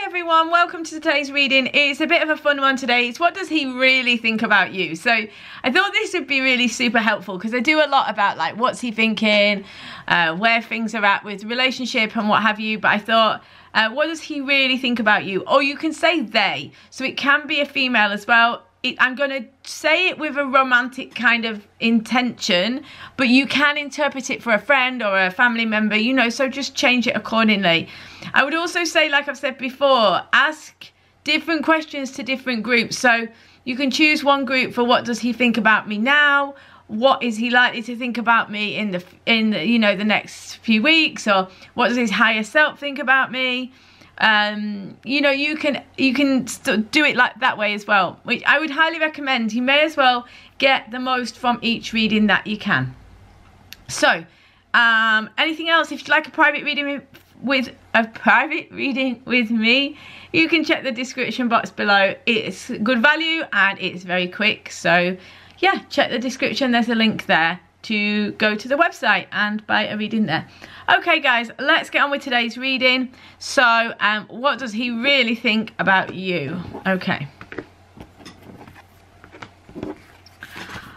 everyone, welcome to today's reading. It's a bit of a fun one today. It's what does he really think about you? So I thought this would be really super helpful because I do a lot about like what's he thinking, where things are at with relationship and what have you. But I thought, what does he really think about you? Or you can say they, so it can be a female as well. I'm going to say it with a romantic kind of intention, but you can interpret it for a friend or a family member, you know, so just change it accordingly. I would also say, like I've said before, ask different questions to different groups. So you can choose one group for what does he think about me now? What is he likely to think about me in the you know, the next few weeks? Or what does his higher self think about me? You know, you can do it like that way as well, which I would highly recommend. You may as well get the most from each reading that you can. So anything else? If you'd like a private reading with me, you can check the description box below. It's good value and it's very quick, so yeah, check the description. There's a link there to go to the website and buy a reading there. Okay guys, let's get on with today's reading. So what does he really think about you? Okay.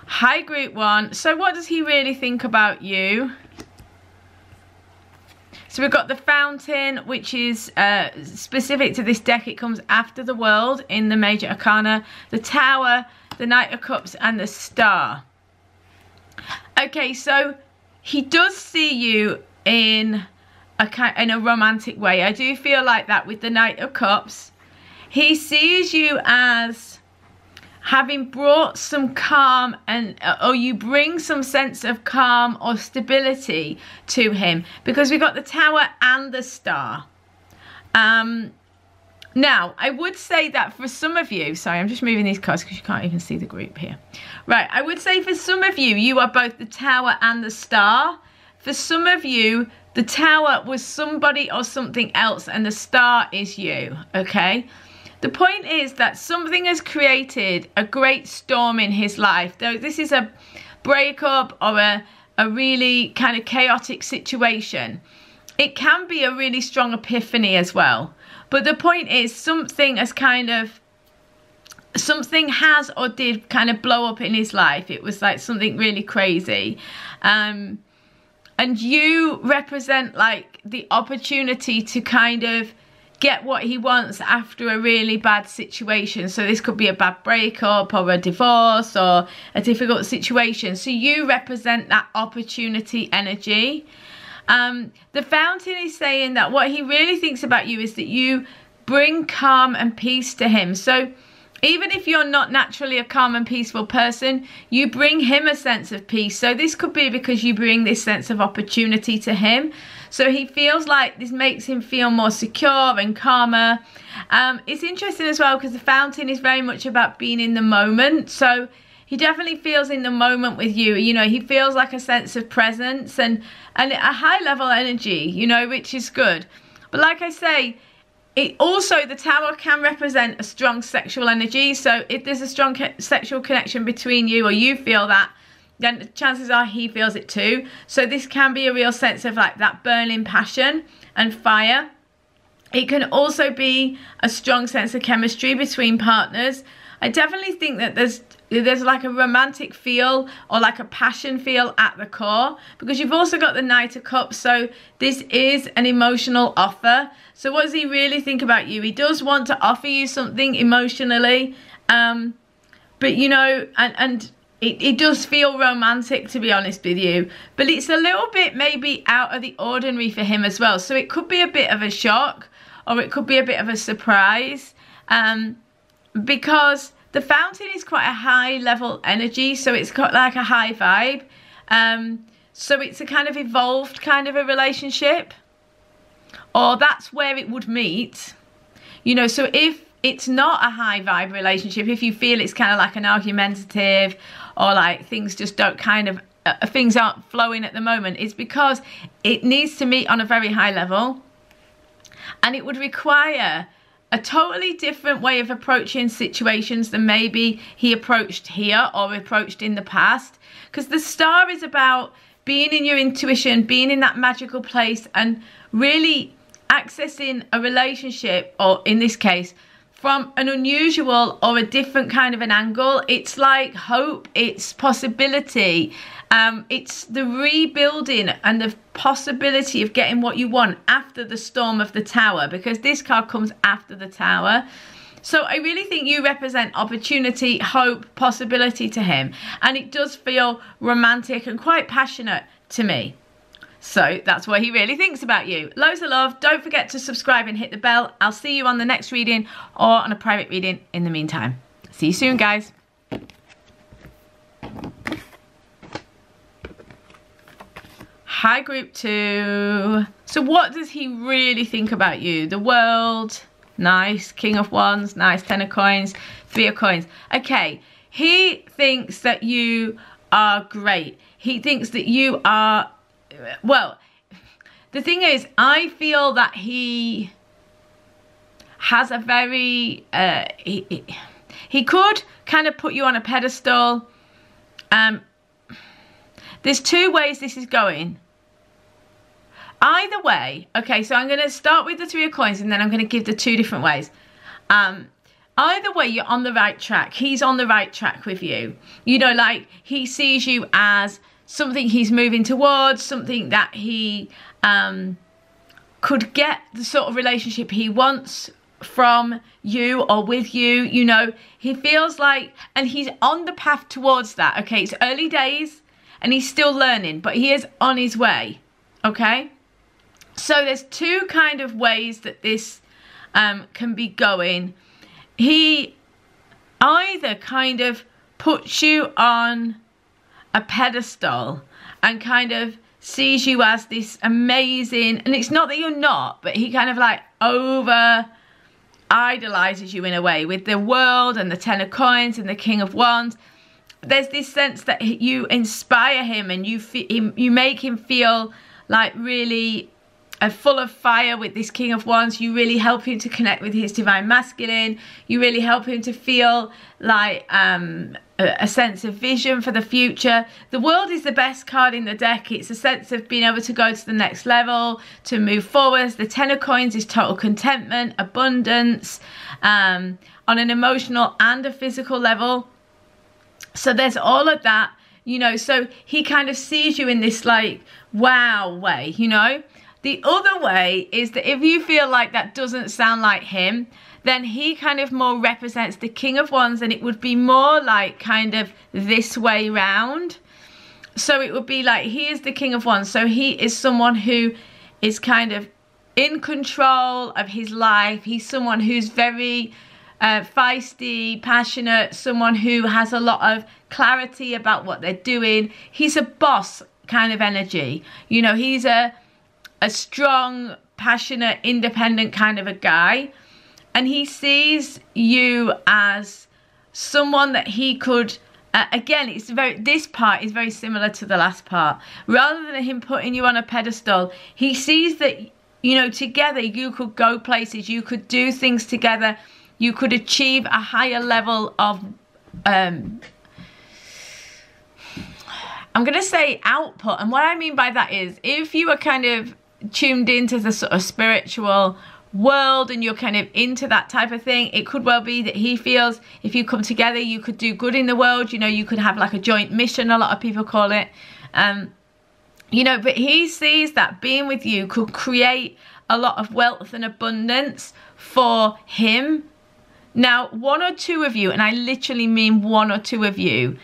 Hi group one. So what does he really think about you? So we've got the Fountain, which is specific to this deck. It comes after the World in the Major Arcana, the Tower, the Knight of Cups and the Star. Okay, so he does see you in a romantic way. I do feel like that with the Knight of Cups. He sees you as having brought some calm, or you bring some sense of calm or stability to him, because we've got the Tower and the Star. Now, I would say that for some of you, sorry, I'm just moving these cards because you can't even see the group here. Right, I would say for some of you, you are both the Tower and the Star. For some of you, the Tower was somebody or something else and the Star is you, okay? The point is that something has created a great storm in his life. Though this is a breakup or a really kind of chaotic situation, it can be a really strong epiphany as well. But the point is, something has or did kind of blow up in his life. It was like something really crazy. And you represent like the opportunity to kind of get what he wants after a really bad situation. So this could be a bad breakup or a divorce or a difficult situation. So you represent that opportunity energy. The Fountain is saying that what he really thinks about you is that you bring calm and peace to him. So even if you're not naturally a calm and peaceful person, you bring him a sense of peace. So this could be because you bring this sense of opportunity to him. So he feels like this makes him feel more secure and calmer. It's interesting as well because the Fountain is very much about being in the moment. So he definitely feels in the moment with you. You know, he feels like a sense of presence and a high level energy, you know, which is good. But like I say, it also, the Tower can represent a strong sexual energy. So if there's a strong sexual connection between you, or you feel that, then the chances are he feels it too. So this can be a real sense of like that burning passion and fire. It can also be a strong sense of chemistry between partners. I definitely think that there's like a romantic feel or like a passion feel at the core, because you've also got the Knight of Cups. So this is an emotional offer. So what does he really think about you? He does want to offer you something emotionally, but you know, and it does feel romantic, to be honest with you, but it's a little bit maybe out of the ordinary for him as well. So it could be a bit of a shock, or it could be a bit of a surprise, because the Fountain is quite a high level energy, so it's got like a high vibe. So it's a kind of evolved kind of a relationship, or that's where it would meet. You know, so if it's not a high vibe relationship, if you feel it's kind of like an argumentative, or like things just don't kind of, things aren't flowing at the moment, it's because it needs to meet on a very high level. And it would require a totally different way of approaching situations than maybe he approached here or approached in the past. Because the Star is about being in your intuition, being in that magical place and really accessing a relationship, or in this case, from an unusual or a different kind of an angle. It's like hope, it's possibility, it's the rebuilding and the possibility of getting what you want after the storm of the Tower, because this card comes after the Tower. So I really think you represent opportunity, hope, possibility to him, and it does feel romantic and quite passionate to me. So that's what he really thinks about you. Loads of love. Don't forget to subscribe and hit the bell. I'll see you on the next reading or on a private reading in the meantime. See you soon, guys. Hi, group 2. So what does he really think about you? The world. Nice. King of Wands. Nice. 10 of coins. 3 of coins. Okay. He thinks that you are great. He thinks that you are... Well, the thing is, I feel that he has a very, he could kind of put you on a pedestal. There's 2 ways this is going. Either way, okay, so I'm going to start with the 3 of coins and then I'm going to give the 2 different ways. Either way, you're on the right track. He's on the right track with you. You know, like, he sees you as something he's moving towards, something that he could get the sort of relationship he wants from you or with you. You know, he feels like, and he's on the path towards that. Okay, it's early days and he's still learning, but he is on his way. Okay, so there's 2 kind of ways that this can be going. He either kind of puts you on a pedestal and kind of sees you as this amazing, and it's not that you're not, but he kind of like over idolizes you in a way with the world and the 10 of coins and the King of Wands. There's this sense that you inspire him and you make him feel like really full of fire with this King of Wands. You really help him to connect with his divine masculine. You really help him to feel like a sense of vision for the future. The World is the best card in the deck. It's a sense of being able to go to the next level, to move forwards. The 10 of coins is total contentment, abundance, on an emotional and a physical level. So there's all of that, you know, so he kind of sees you in this like wow way, you know. The other way is that if you feel like that doesn't sound like him, then he kind of more represents the King of Wands, and it would be more like kind of this way round. So it would be like he is the King of Wands, so he is someone who is kind of in control of his life. He's someone who's very feisty, passionate, someone who has a lot of clarity about what they're doing. He's a boss kind of energy. You know, he's a strong, passionate, independent kind of a guy. And he sees you as someone that he could, again, this part is very similar to the last part. Rather than him putting you on a pedestal, he sees that, you know, together you could go places, you could do things together, you could achieve a higher level of, I'm going to say output. And what I mean by that is, if you are kind of tuned into the sort of spiritual world and you're kind of into that type of thing, it could well be that he feels if you come together you could do good in the world. You know, you could have like a joint mission, a lot of people call it, you know, but he sees that being with you could create a lot of wealth and abundance for him. Now, 1 or 2 of you, and I literally mean 1 or 2 of you,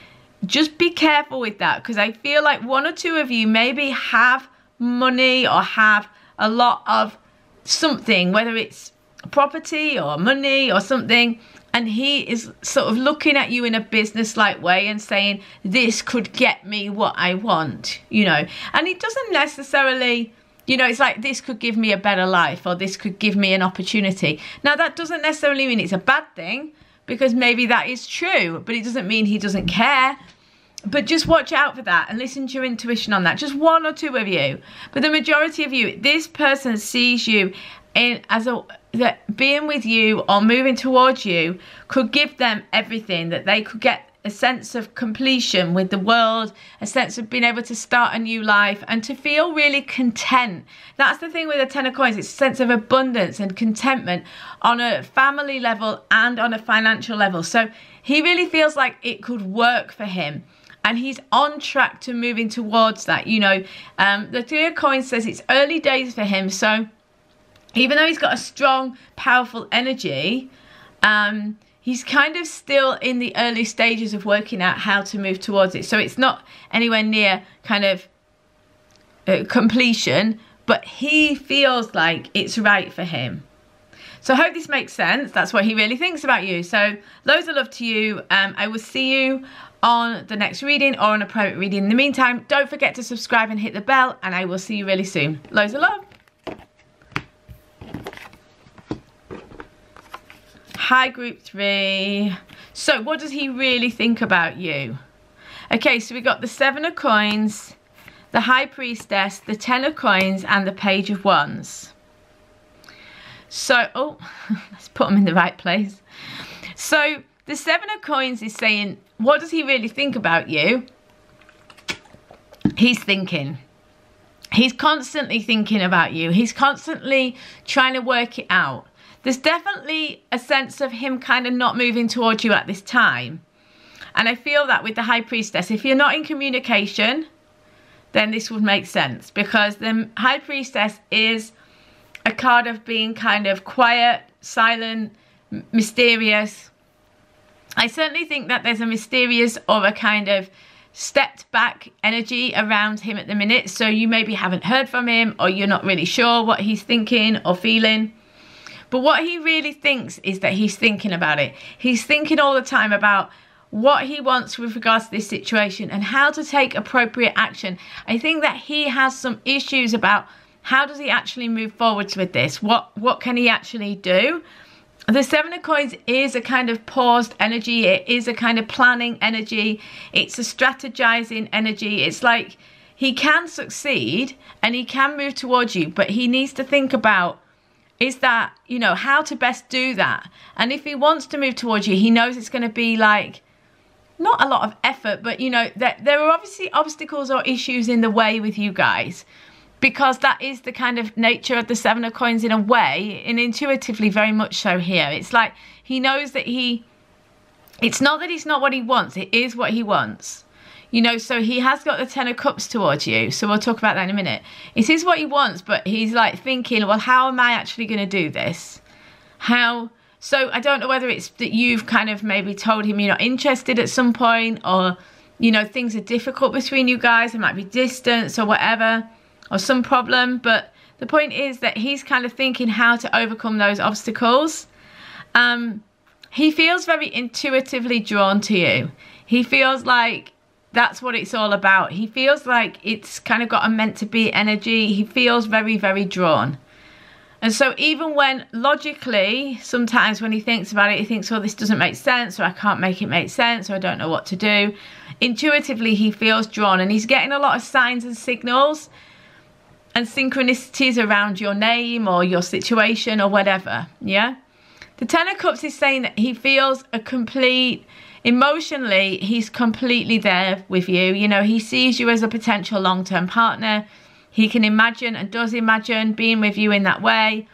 just be careful with that, because I feel like 1 or 2 of you maybe have money or have a lot of something, whether it's property or money or something, and he is sort of looking at you in a business-like way and saying, this could get me what I want, you know. And it doesn't necessarily, you know, it's like this could give me a better life or this could give me an opportunity. Now, that doesn't necessarily mean it's a bad thing, because maybe that is true, but it doesn't mean he doesn't care. But just watch out for that and listen to your intuition on that. Just 1 or 2 of you. But the majority of you, this person sees you in as that being with you or moving towards you could give them everything, that they could get a sense of completion with the world, a sense of being able to start a new life and to feel really content. That's the thing with the Ten of Coins. It's a sense of abundance and contentment on a family level and on a financial level. So he really feels like it could work for him. And he's on track to moving towards that. You know, the Three of Coins says it's early days for him. So even though he's got a strong, powerful energy, he's kind of still in the early stages of working out how to move towards it. So it's not anywhere near kind of completion, but he feels like it's right for him. So I hope this makes sense. That's what he really thinks about you. So loads of love to you. I will see you on the next reading or on a private reading. In the meantime, don't forget to subscribe and hit the bell, and I will see you really soon. Loads of love. Hi, group 3. So what does he really think about you? Okay, so we got the 7 of Coins, the High Priestess, the 10 of Coins, and the Page of Wands. So, oh, let's put them in the right place. So the 7 of Coins is saying, what does he really think about you? He's thinking. He's constantly thinking about you. He's constantly trying to work it out. There's definitely a sense of him kind of not moving towards you at this time. And I feel that with the High Priestess, if you're not in communication, then this would make sense. Because the High Priestess is a card of being kind of quiet, silent, mysterious. I certainly think that there's a mysterious or a kind of stepped back energy around him at the minute. So you maybe haven't heard from him, or you're not really sure what he's thinking or feeling. But what he really thinks is that he's thinking about it. He's thinking all the time about what he wants with regards to this situation and how to take appropriate action. I think that he has some issues about how does he actually move forwards with this? What can he actually do? The 7 of Coins is a kind of paused energy. It is a kind of planning energy. It's a strategizing energy. It's like he can succeed and he can move towards you, but he needs to think about, is that, you know, how to best do that. And if he wants to move towards you, he knows it's going to be like, not a lot of effort, but, you know, there are obviously obstacles or issues in the way with you guys. Because that is the kind of nature of the 7 of Coins in a way, and intuitively very much so here. It's like he knows that it's not that it's not what he wants, it is what he wants. You know, so he has got the 10 of Cups towards you. So we'll talk about that in a minute. It is what he wants, but he's like thinking, well, how am I actually going to do this? How? So I don't know whether it's that you've kind of maybe told him you're not interested at some point, or, you know, things are difficult between you guys. There might be distance or whatever, or some problem. But the point is that he's kind of thinking how to overcome those obstacles. He feels very intuitively drawn to you. He feels like that's what it's all about. He feels like it's kind of got a meant to be energy. He feels very, very drawn. And so even when logically, sometimes when he thinks about it, he thinks, well, this doesn't make sense, or I can't make it make sense, or I don't know what to do. Intuitively, he feels drawn, and he's getting a lot of signs and signals and synchronicities around your name or your situation or whatever, yeah? The 10 of Cups is saying that he feels a complete, emotionally, he's completely there with you. You know, he sees you as a potential long-term partner. He can imagine and does imagine being with you in that way,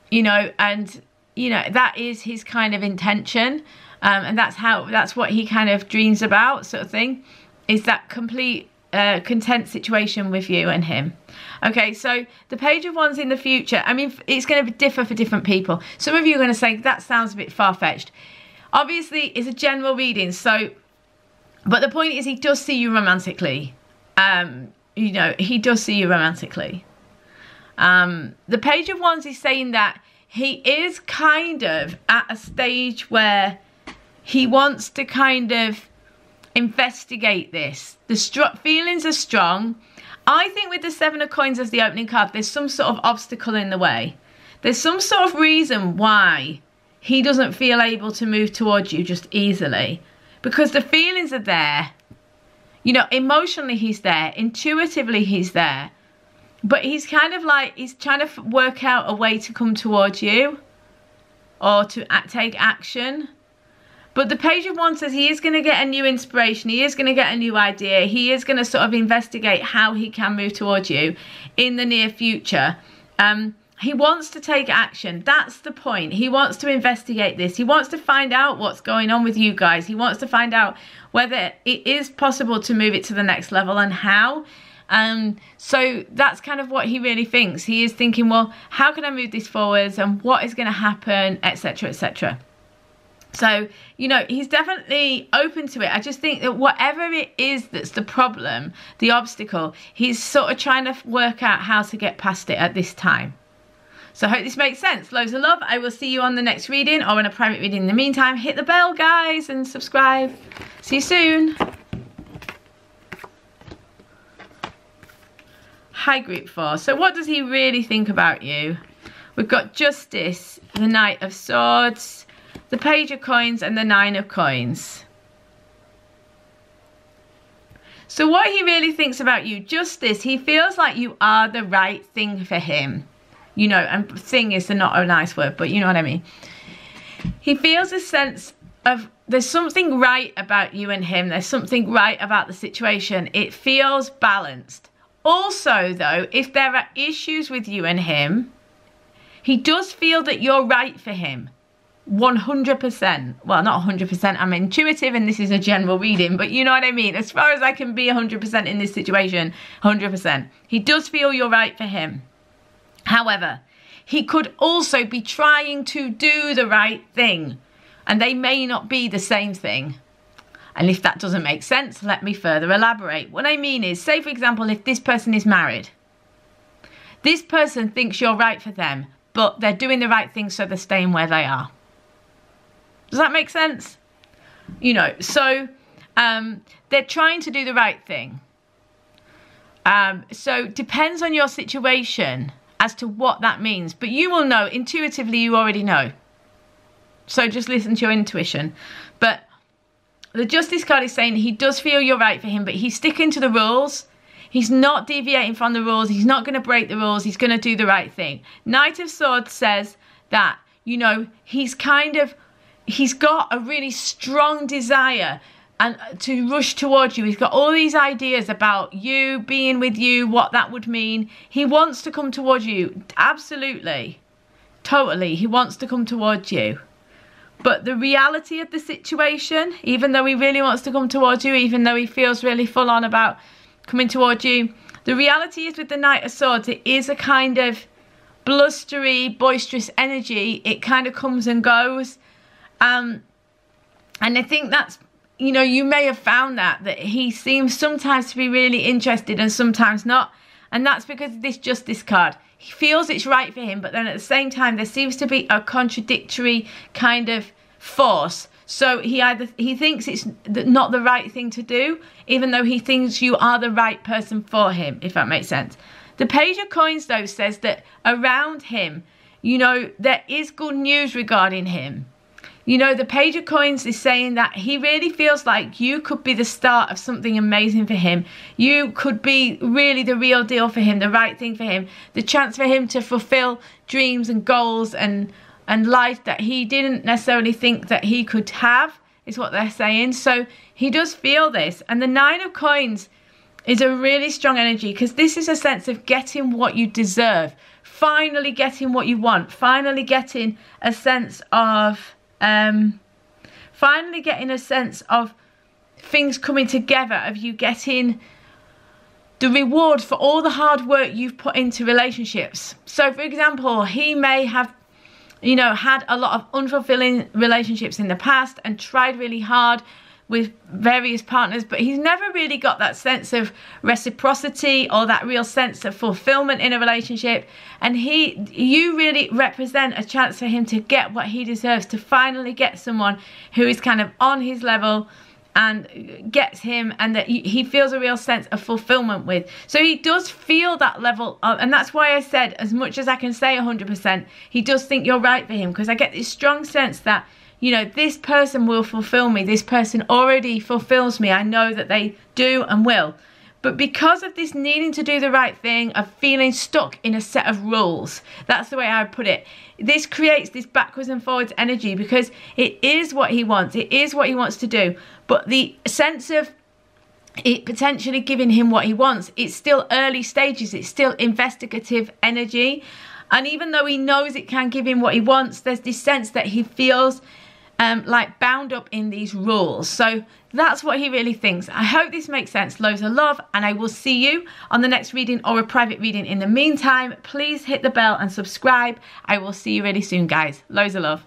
you know, and, you know, that is his kind of intention. And that's what he kind of dreams about, sort of thing, is that complete content situation with you and him. Okay, so the Page of Wands in the future, I mean, it's going to differ for different people. Some of you are going to say, that sounds a bit far-fetched. Obviously, it's a general reading, so, but the point is he does see you romantically. You know, he does see you romantically. The Page of Wands is saying that he is kind of at a stage where he wants to kind of investigate this. The feelings are strong. I think with the 7 of Coins as the opening card, there's some sort of obstacle in the way. There's some sort of reason why he doesn't feel able to move towards you just easily. Because the feelings are there. You know, emotionally he's there. Intuitively he's there. But he's kind of like, he's trying to work out a way to come towards you. Or to take action. But the Page of Wands says he is going to get a new inspiration. He is going to get a new idea. He is going to sort of investigate how he can move towards you in the near future. He wants to take action. That's the point. He wants to investigate this. He wants to find out what's going on with you guys. He wants to find out whether it is possible to move it to the next level and how. So that's kind of what he really thinks. He is thinking, well, how can I move this forwards and what is going to happen, etc., etc. So, you know, he's definitely open to it. I just think that whatever it is that's the problem, the obstacle, he's sort of trying to work out how to get past it at this time. So I hope this makes sense. Loads of love. I will see you on the next reading or in a private reading. In the meantime, hit the bell, guys, and subscribe. See you soon. Hi, Group 4. So what does he really think about you? We've got Justice, the Knight of Swords, the Page of Coins, and the Nine of Coins. So what he really thinks about you, Justice, he feels like you are the right thing for him. You know, and thing is not a nice word, but you know what I mean. He feels a sense of there's something right about you and him. There's something right about the situation. It feels balanced. Also, though, if there are issues with you and him, he does feel that you're right for him. 100%. Well, not 100%. I'm intuitive and this is a general reading, but you know what I mean. As far as I can be 100% in this situation, 100%. He does feel you're right for him. However, he could also be trying to do the right thing, and they may not be the same thing. And if that doesn't make sense, let me further elaborate. What I mean is, say for example, if this person is married, this person thinks you're right for them, but they're doing the right thing, so they're staying where they are. Does that make sense? You know, so they're trying to do the right thing. So depends on your situation as to what that means. But you will know, intuitively you already know. So just listen to your intuition. But the Justice card is saying he does feel you're right for him, but he's sticking to the rules. He's not deviating from the rules. He's not going to break the rules. He's going to do the right thing. Knight of Swords says that, you know, he's got a really strong desire and to rush towards you. He's got all these ideas about you, being with you, what that would mean. He wants to come towards you. Absolutely. Totally. He wants to come towards you. But the reality of the situation, even though he really wants to come towards you, even though he feels really full on about coming towards you, the reality is with the Knight of Swords, it is a kind of blustery, boisterous energy. It kind of comes and goes. And I think that's, you know, you may have found that he seems sometimes to be really interested and sometimes not. And that's because of this Justice card. He feels it's right for him, but then at the same time, there seems to be a contradictory kind of force. So he thinks it's not the right thing to do, even though he thinks you are the right person for him, if that makes sense. The Page of Coins, though, says that around him, you know, there is good news regarding him. You know, the Page of Coins is saying that he really feels like you could be the start of something amazing for him. You could be really the real deal for him, the right thing for him. The chance for him to fulfill dreams and goals and life that he didn't necessarily think that he could have, is what they're saying. So he does feel this. And the Nine of Coins is a really strong energy, because this is a sense of getting what you deserve. Finally getting what you want. Finally getting a sense of... finally getting a sense of things coming together, of you getting the reward for all the hard work you've put into relationships. So for example, he may have, you know, had a lot of unfulfilling relationships in the past and tried really hard with various partners, but he's never really got that sense of reciprocity or that real sense of fulfillment in a relationship. And you really represent a chance for him to get what he deserves, to finally get someone who is kind of on his level and gets him, and that he feels a real sense of fulfillment with. So he does feel that level of, and that's why I said, as much as I can say 100%, he does think you're right for him, because I get this strong sense that, you know, this person will fulfill me. This person already fulfills me. I know that they do and will. But because of this needing to do the right thing, of feeling stuck in a set of rules, that's the way I would put it. This creates this backwards and forwards energy because it is what he wants. It is what he wants to do. But the sense of it potentially giving him what he wants, it's still early stages. It's still investigative energy. And even though he knows it can give him what he wants, there's this sense that he feels like bound up in these rules. So that's what he really thinks. I hope this makes sense. Loads of love, and I will see you on the next reading or a private reading. In the meantime, please hit the bell and subscribe. I will see you really soon, guys. Loads of love.